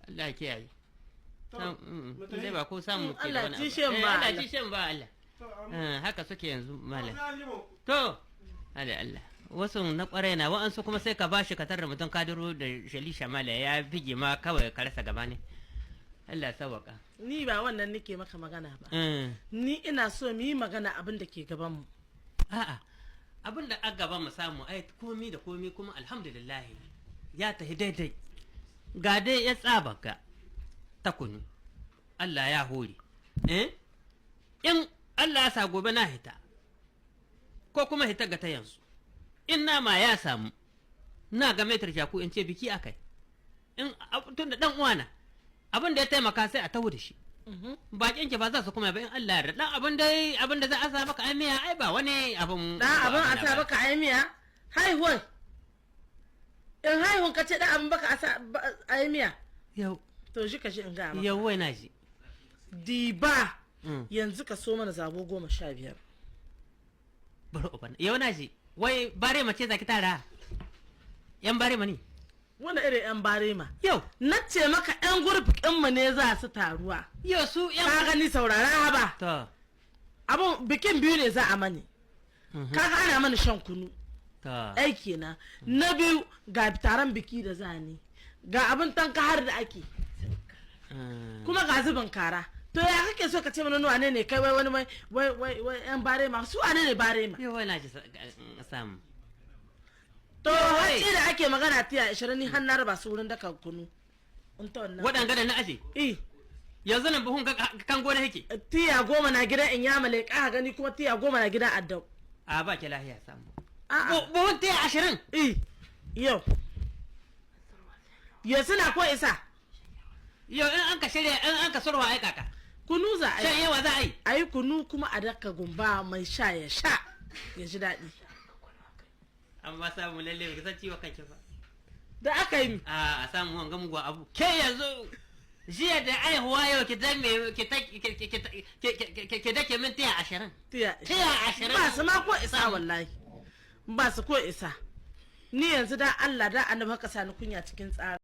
Allah ya kiyaye zai ba ko samu ke Allah da wani ci shan ba Allah ci shan ba Allah haka suke yanzu malam to Allah wasu na kwarai na wa'ansu kuma sai ka bashi ka tarra mutum kadiro da shali shamala ya bige ma kawai ka rasa gaba ne Allah sawaka ni ba wannan nake maka magana ba ni ina so mu yi magana abin da ke gaban mu a'a abin da a gaban mu samu ai komi da komi kuma alhamdulillah ya tafi daidai ga dai ya tsaba ga ta kunu Allah ya hore in Allah ya sa gobe na hita ko kuma hita ga ta yanzu in nama ya samu na ga metar jaku in ce biki akai in tun da dan uwana abin da ya taimaka sai a taho da shi bakin ki ba za su kuma ba in Allah ya yarda abin da za a sa maka aimiya ai ba wani abin abin a sa maka aimiya haihuwan in haihuwan ka ce dan abin baka a sa aimiya yau to shi ka shi in ga maka yau wai na ji diba yanzu ka so mana zabo 15 bari uban yau na ji wai bare mace zaki tara yan bare mani wani irin yan bare ma yau na ce maka yan gurfikin mu ne za su taruwa yau su yan ka gani saurara haba to abun bikin biyu ne za a mani kaga ana mana shan kunu to aiki na biyu ga taron biki da zani ga abin tanka har da ake kuma ga zubin kara to ya kake so ka ce mana wane ne kai wai wani wai yan bare ma su wane ne bare ma yau wai na ji samu to hace da ake magana tiya 20 ni har na raba su wurin daka kunu in ta wannan waɗanga da na aje yanzu nan buhun kan gona yake tiya 10 na gidan in yamale ka gani kuma tiya 10 na gidan addau a ba ki lahiya samu buhun tiya 20 yau suna ko isa yau in an ka shirya in an ka surwa ai kaka kunu za a yi shan yawa za a yi a yi kunu kuma a daka gumba mai sha ya sha ya ji daɗi amma samu lalle ba san ciwo kanki ba da aka yi a samu wanga mugu abu ke yanzu jiya da aihuwa yau ki dan me ki dake min tiya 20 tiya 20 ba su ma ko isa wallahi ba su ko isa ni yanzu da Allah da annabi haka sani kunya cikin tsara